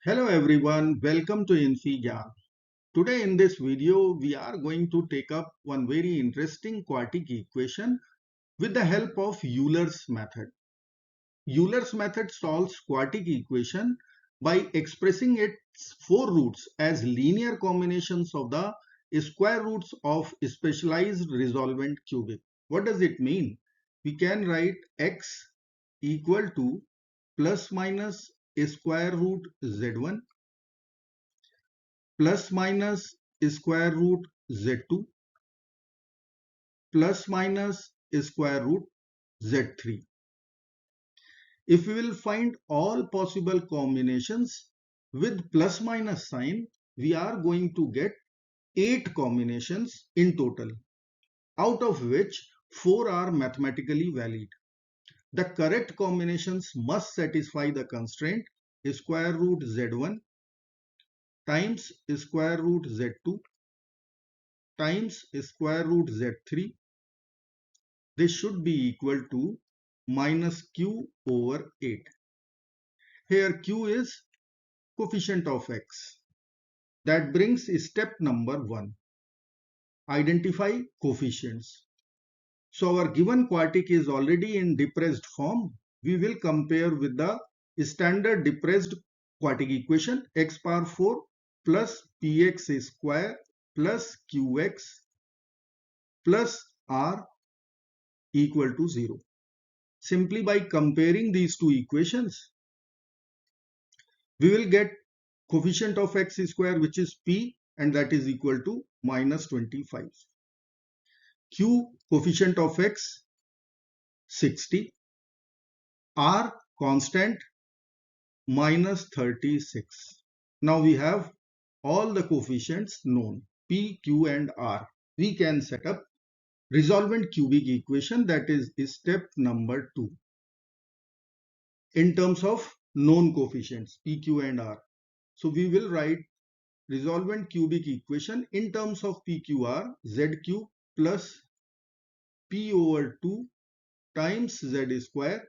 Hello everyone, welcome to infyGyan. Today in this video, we are going to take up one very interesting quartic equation with the help of Euler's method. Euler's method solves quartic equation by expressing its four roots as linear combinations of the square roots of specialized resolvent cubic. What does it mean? We can write x equal to plus minus square root z1 plus minus square root z2 plus minus square root z3. If we will find all possible combinations with plus minus sign, we are going to get 8 combinations in total, out of which 4 are mathematically valid. The correct combinations must satisfy the constraint square root z1 times square root z2 times square root z3. This should be equal to minus q over 8. Here q is coefficient of x. That brings step number 1. Identify coefficients. So our given quartic is already in depressed form. We will compare with the standard depressed quartic equation x power 4 plus px square plus qx plus r equal to 0. Simply by comparing these two equations, we will get coefficient of x square, which is p, and that is equal to minus 25. Q, coefficient of x, 60. R, constant, minus 36. Now we have all the coefficients known, p, q and r. We can set up resolvent cubic equation, that is step number 2. In terms of known coefficients, p, q and r. So we will write resolvent cubic equation in terms of PQR, ZQ plus P over 2 times Z square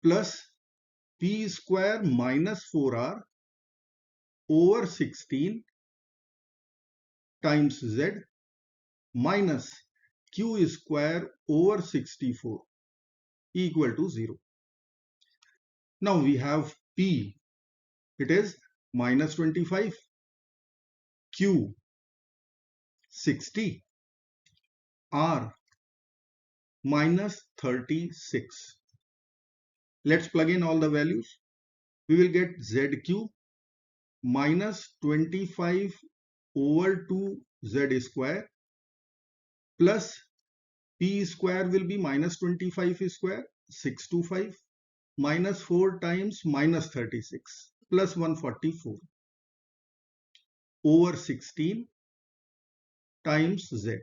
plus P square minus 4R over 16 times Z minus Q square over 64 equal to 0. Now we have P, it is minus 25, Q 60, R minus 36. Let's plug in all the values. We will get ZQ minus 25 over 2 Z square plus P square will be minus 25 square, 625 minus 4 times minus 36 plus 144 over 16 times Z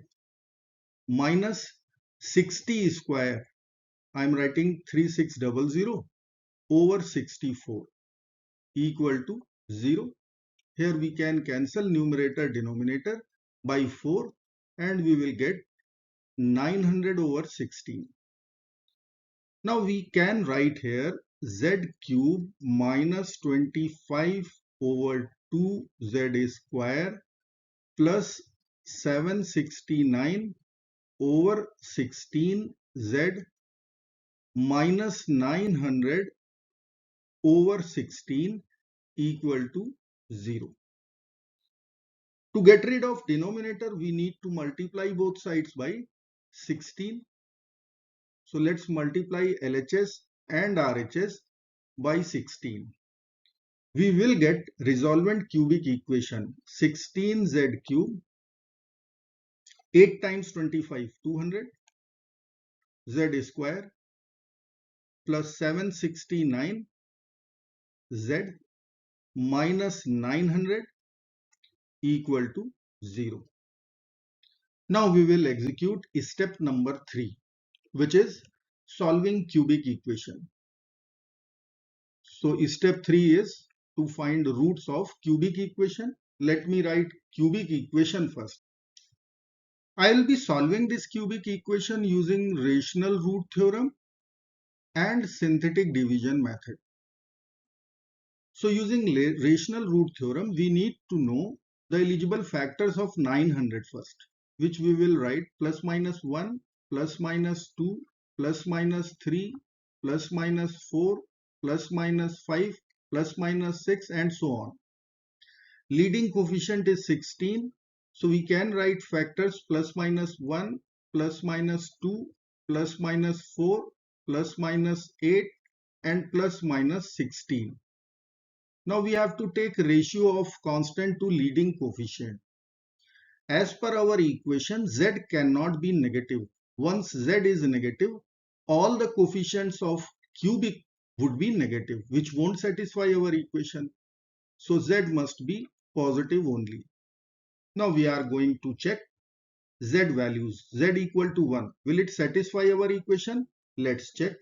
minus 60 square. I am writing 3600 over 64 equal to 0. Here we can cancel numerator denominator by 4 and we will get 900 over 16. Now we can write here z cube minus 25 over 2z square plus 769 over 16z minus 900 over 16 equal to 0. To get rid of denominator, we need to multiply both sides by 16. So let's multiply LHS and RHS by 16. We will get resolvent cubic equation 16z cube 8 times 25 200 z square plus 769 z minus 900 equal to 0. Now we will execute step number 3, which is solving cubic equation. So step 3 is to find roots of cubic equation. Let me write cubic equation first. I will be solving this cubic equation using rational root theorem and synthetic division method. So using rational root theorem, we need to know the eligible factors of 900 first, which we will write plus minus 1, plus minus 2, plus minus 3, plus minus 4, plus minus 5, plus minus 6, and so on. Leading coefficient is 16. So we can write factors plus minus 1, plus minus 2, plus minus 4, plus minus 8, and plus minus 16. Now we have to take ratio of constant to leading coefficient. As per our equation, z cannot be negative. Once z is negative, all the coefficients of cubic would be negative, which won't satisfy our equation. So z must be positive only. Now we are going to check z values. Z equal to 1. Will it satisfy our equation? Let's check.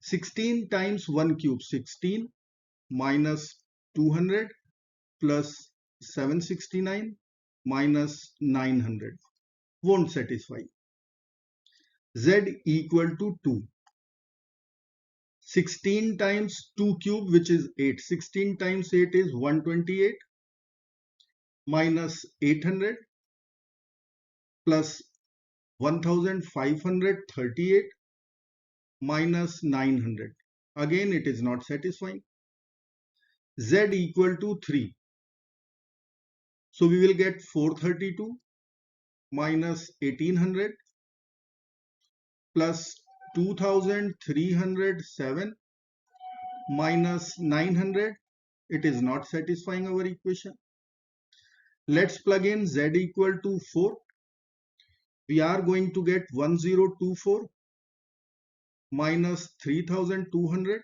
16 times 1 cube 16 minus 200 plus 769 minus 900 won't satisfy. Z equal to 2. 16 times 2 cube, which is 8. 16 times 8 is 128 minus 800 plus 1538 minus 900. Again, it is not satisfying. Z equal to 3. So we will get 432 minus 1800 plus 2307 minus 900. It is not satisfying our equation. Let's plug in z equal to 4. We are going to get 1024 minus 3200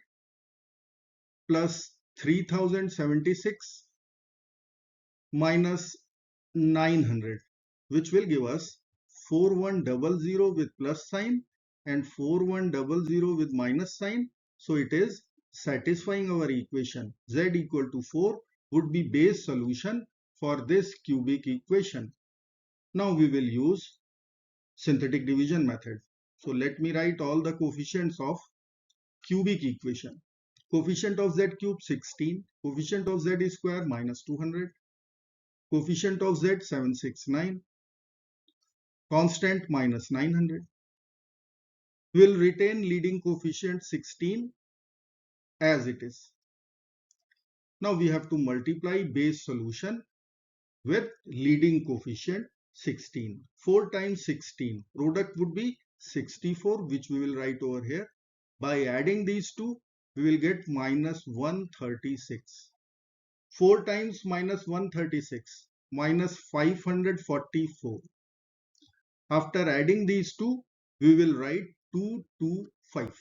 plus 3076 minus 900, which will give us 4100 with plus sign and 4100 with minus sign. So it is satisfying our equation. Z equal to 4 would be base solution for this cubic equation. Now we will use synthetic division method. So let me write all the coefficients of cubic equation. Coefficient of z cube 16, coefficient of z square minus 200, coefficient of z 769, constant minus 900. We will retain leading coefficient 16 as it is. Now we have to multiply base solution with leading coefficient 16. 4 times 16. Product would be 64, which we will write over here. By adding these two, we will get minus 136. 4 times minus 136, minus 544. After adding these two, we will write 225.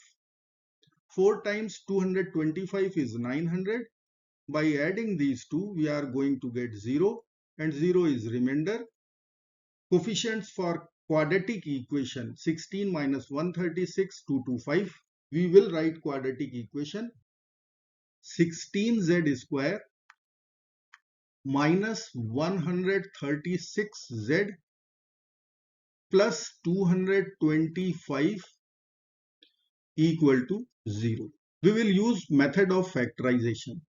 4 times 225 is 900. By adding these two, we are going to get 0, and 0 is remainder. Coefficients for quadratic equation 16 minus 136, 225. We will write quadratic equation 16z square minus 136z plus 225 equal to 0. We will use method of factorization.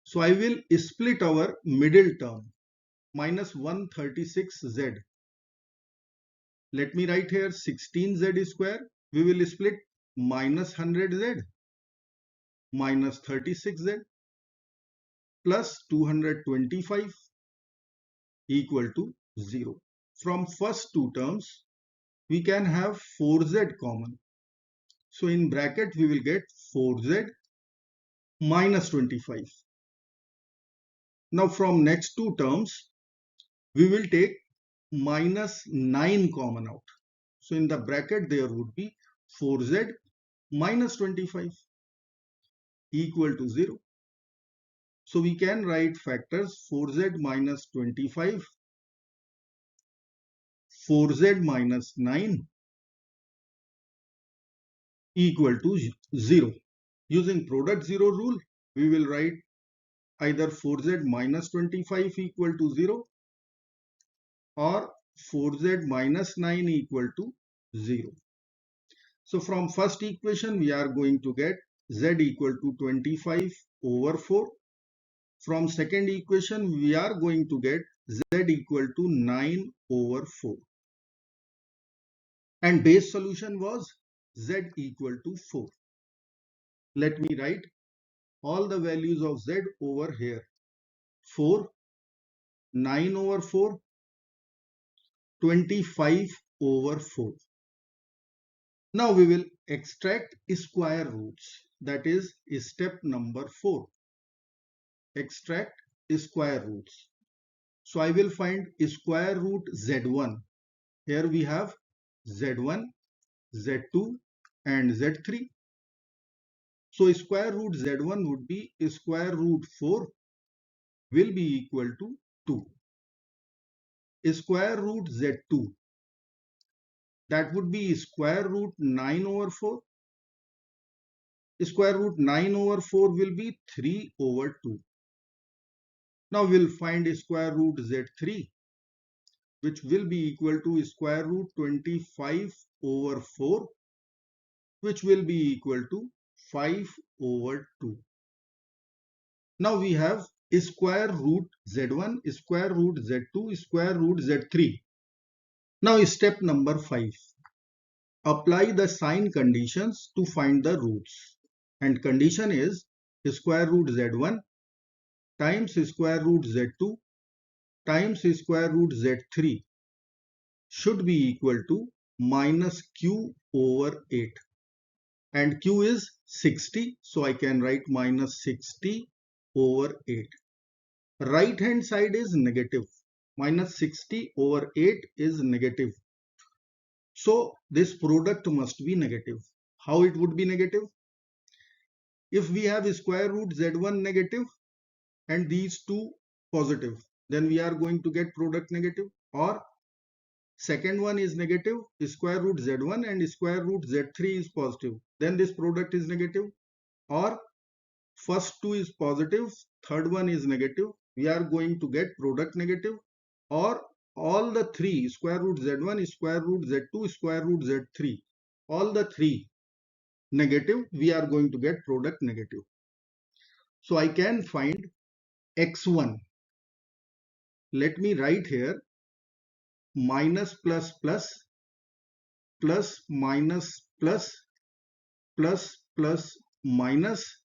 So I will split our middle term minus 136z. Let me write here 16z square. We will split minus 100z minus 36z plus 225 equal to 0. From first two terms, we can have 4z common. So in bracket, we will get 4z minus 25. Now from next two terms, we will take minus 9 common out. So in the bracket, there would be 4z minus 25 equal to 0. So we can write factors 4z minus 25, 4z minus 9 equal to 0. Using product 0 rule, we will write either 4z minus 25 equal to 0 or 4z minus 9 equal to 0. So from first equation, we are going to get z equal to 25 over 4 From second equation, we are going to get z equal to 9 over 4. And base solution was z equal to 4. Let me write all the values of z over here. 4, 9 over 4, 25 over 4. Now we will extract square roots. That is step number 4. Extract square roots. So I will find square root z1. Here we have z1, z2 and z3. So square root z1 would be square root 4 will be equal to 2. Square root z2, that would be square root 9 over 4. Square root 9 over 4 will be 3 over 2. Now we'll find square root z3, which will be equal to square root 25 over 4, which will be equal to 5 over 2. Now we have square root z1, square root z2, square root z3. Now step number 5. Apply the sign conditions to find the roots. And condition is square root z1 times square root z2 times square root z3 should be equal to minus q over 8. And q is 60, so I can write minus 60 over 8. Right hand side is negative. Minus 60 over 8 is negative. So this product must be negative. How it would be negative? If we have square root z1 negative and these two positive, then we are going to get product negative. Or second one is negative, square root z1 and square root z3 is positive, then this product is negative. Or first two is positive, third one is negative, we are going to get product negative. Or all the three, square root z1, square root z2, square root z3, all the three negative, we are going to get product negative. So I can find x1. Let me write here minus plus plus plus minus plus plus plus minus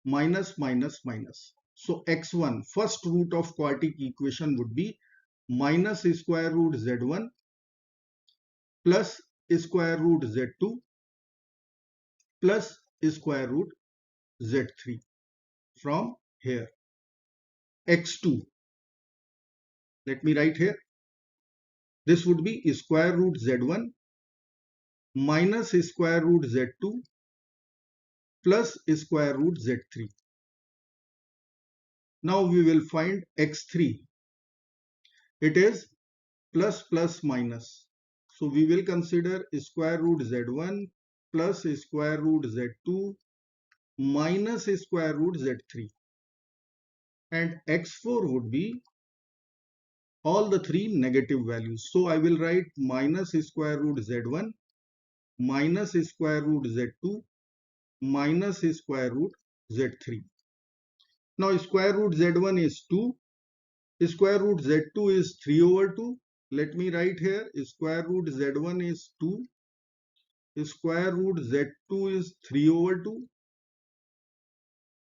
minus minus minus. So x1, first root of quartic equation would be minus square root z1 plus square root z2 plus square root z3 from here. X2, let me write here, this would be square root z1 minus square root z2 plus square root z3. Now we will find x3. It is plus plus minus. So we will consider square root z1 plus square root z2 minus square root z3. And x4 would be all the three negative values. So I will write minus square root z1 minus square root z2 minus square root z3. Now square root z1 is 2. Square root z2 is 3 over 2. Let me write here square root z1 is 2. Square root z2 is 3 over 2.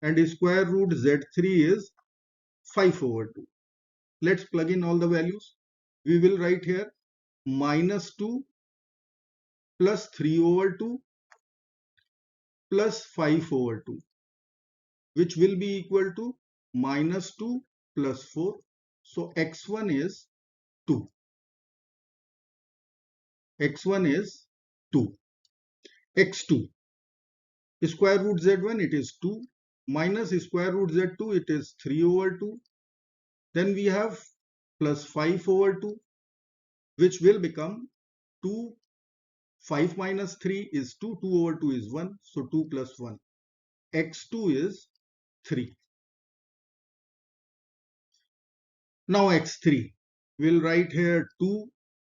And square root z3 is 5 over 2. Let's plug in all the values. We will write here minus 2 plus 3 over 2 plus 5 over 2, which will be equal to minus 2 plus 4. So x1 is 2. X1 is 2. X2, square root z1, it is 2, minus square root z2, it is 3 over 2. Then we have plus 5 over 2, which will become 2. 5 minus 3 is 2, 2 over 2 is 1, so 2 plus 1. X2 is 3. Now x3, we'll write here 2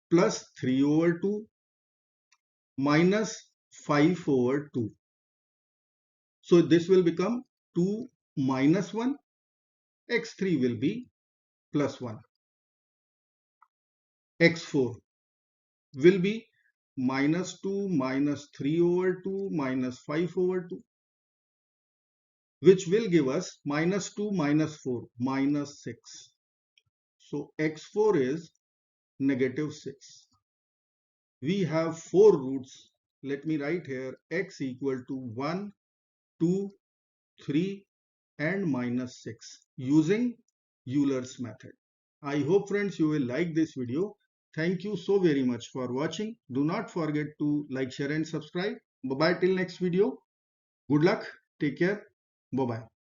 plus 3 over 2 minus 5 over 2. So this will become 2 minus 1. x3 will be plus 1. x4 will be minus 2 minus 3 over 2 minus 5 over 2, which will give us minus 2 minus 4 minus 6. So x4 is negative 6. We have 4 roots. Let me write here x equal to 1, 2, 3 and minus 6 using Euler's method. I hope friends you will like this video. Thank you so very much for watching. Do not forget to like, share and subscribe. Bye bye till next video. Good luck. Take care. Bye bye.